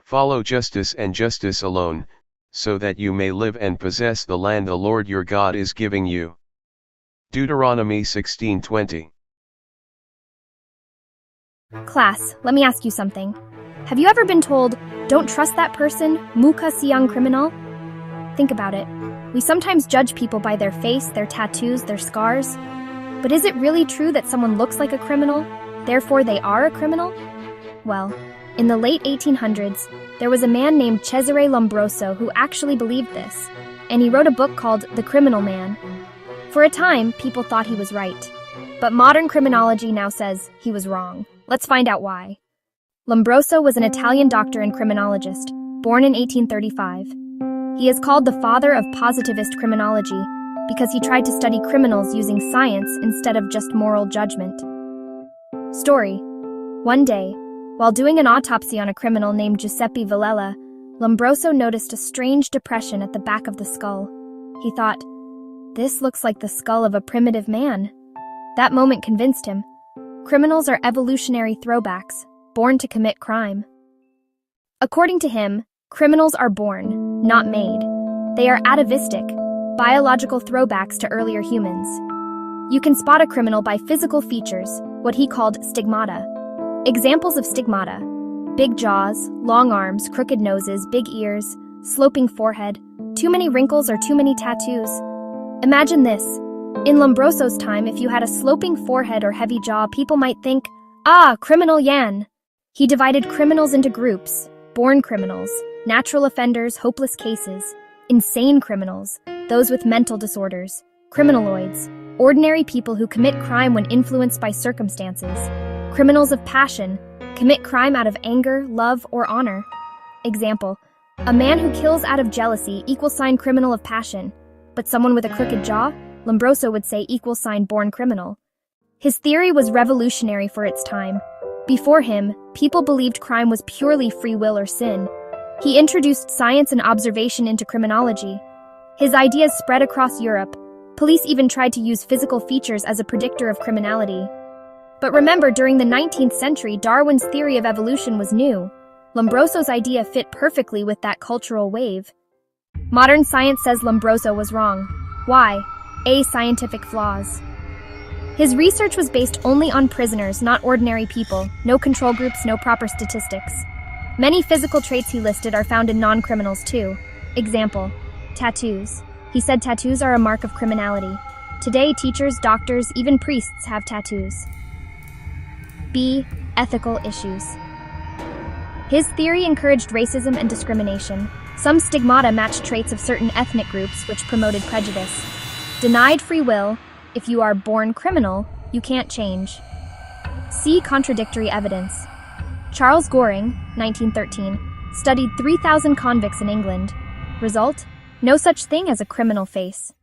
Follow justice and justice alone, so that you may live and possess the land the Lord your God is giving you. Deuteronomy 16:20. Class, let me ask you something. Have you ever been told, don't trust that person, mukha siyang criminal? Think about it. We sometimes judge people by their face, their tattoos, their scars. But is it really true that someone looks like a criminal, therefore they are a criminal? Well, in the late 1800s, there was a man named Cesare Lombroso who actually believed this, and he wrote a book called The Criminal Man. For a time, people thought he was right, but modern criminology now says he was wrong. Let's find out why. Lombroso was an Italian doctor and criminologist, born in 1835. He is called the father of positivist criminology because he tried to study criminals using science instead of just moral judgment. Story. One day, while doing an autopsy on a criminal named Giuseppe Villela, Lombroso noticed a strange depression at the back of the skull. He thought, this looks like the skull of a primitive man. That moment convinced him. Criminals are evolutionary throwbacks, born to commit crime. According to him, criminals are born, not made. They are atavistic, biological throwbacks to earlier humans. You can spot a criminal by physical features, what he called stigmata. Examples of stigmata: big jaws, long arms, crooked noses, big ears, sloping forehead, too many wrinkles or too many tattoos. Imagine this. In Lombroso's time, if you had a sloping forehead or heavy jaw, people might think, criminal Yan. He divided criminals into groups: born criminals, natural offenders, hopeless cases, insane criminals, those with mental disorders, criminaloids, ordinary people who commit crime when influenced by circumstances, criminals of passion, commit crime out of anger, love, or honor. Example, a man who kills out of jealousy =, criminal of passion, but someone with a crooked jaw, Lombroso would say =, born criminal. His theory was revolutionary for its time. Before him, people believed crime was purely free will or sin. He introduced science and observation into criminology. His ideas spread across Europe. Police even tried to use physical features as a predictor of criminality. But remember, during the 19th century, Darwin's theory of evolution was new. Lombroso's idea fit perfectly with that cultural wave. Modern science says Lombroso was wrong. Why? A. Scientific flaws. His research was based only on prisoners, not ordinary people, no control groups, no proper statistics. Many physical traits he listed are found in non-criminals too. Example, tattoos. He said tattoos are a mark of criminality. Today, teachers, doctors, even priests have tattoos. B. Ethical issues. His theory encouraged racism and discrimination. Some stigmata matched traits of certain ethnic groups, which promoted prejudice. Denied free will. If you are born criminal, you can't change. C. Contradictory evidence. Charles Goring, 1913, studied 3,000 convicts in England. Result? No such thing as a criminal face.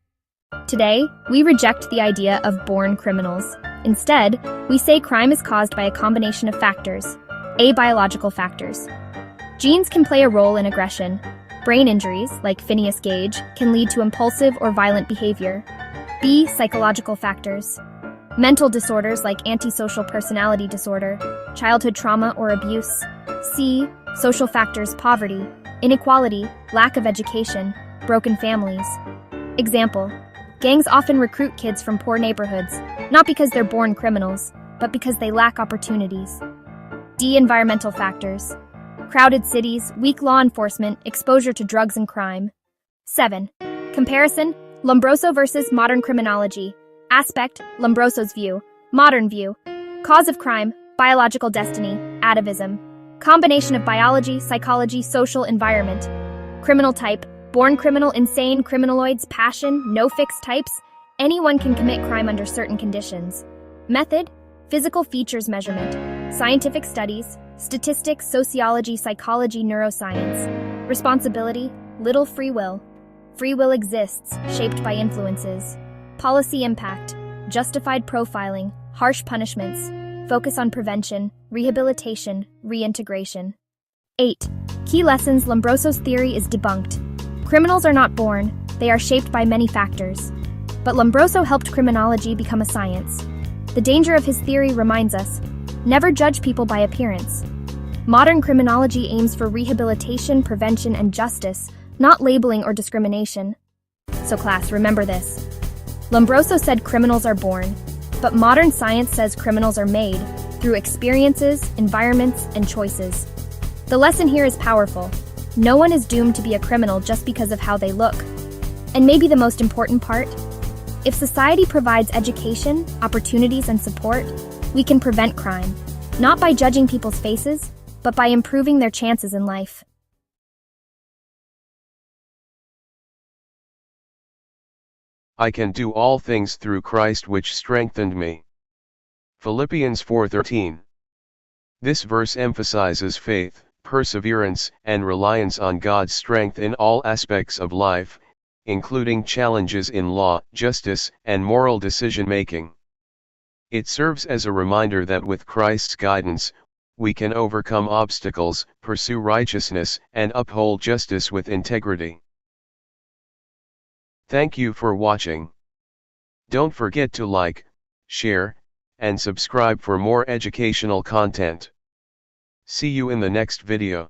Today, we reject the idea of born criminals. Instead, we say crime is caused by a combination of factors. A. Biological factors. Genes can play a role in aggression. Brain injuries, like Phineas Gage, can lead to impulsive or violent behavior. B. Psychological factors. Mental disorders like antisocial personality disorder, childhood trauma or abuse. C. Social factors: poverty, inequality, lack of education, broken families. Example, gangs often recruit kids from poor neighborhoods, not because they're born criminals, but because they lack opportunities. D. Environmental factors. Crowded cities, weak law enforcement, exposure to drugs and crime. 7. Comparison: Lombroso versus modern criminology. Aspect: Lombroso's view. Modern view. Cause of crime: biological destiny, atavism. Combination of biology, psychology, social, environment. Criminal type: born criminal, insane, criminaloids, passion, no fixed types. Anyone can commit crime under certain conditions. Method: physical features measurement. Scientific studies, statistics, sociology, psychology, neuroscience. Responsibility: little free will. Free will exists, shaped by influences. Policy impact: justified profiling, harsh punishments, focus on prevention, rehabilitation, reintegration. 8. Key lessons: Lombroso's theory is debunked. Criminals are not born, they are shaped by many factors. But Lombroso helped criminology become a science. The danger of his theory reminds us: never judge people by appearance. Modern criminology aims for rehabilitation, prevention, and justice, not labeling or discrimination. So class, remember this. Lombroso said criminals are born, but modern science says criminals are made through experiences, environments, and choices. The lesson here is powerful. No one is doomed to be a criminal just because of how they look. And maybe the most important part, if society provides education, opportunities, and support, we can prevent crime, not by judging people's faces, but by improving their chances in life. I can do all things through Christ which strengthened me. Philippians 4:13. This verse emphasizes faith, perseverance, and reliance on God's strength in all aspects of life, including challenges in law, justice, and moral decision-making. It serves as a reminder that with Christ's guidance, we can overcome obstacles, pursue righteousness, and uphold justice with integrity. Thank you for watching. Don't forget to like, share, and subscribe for more educational content. See you in the next video.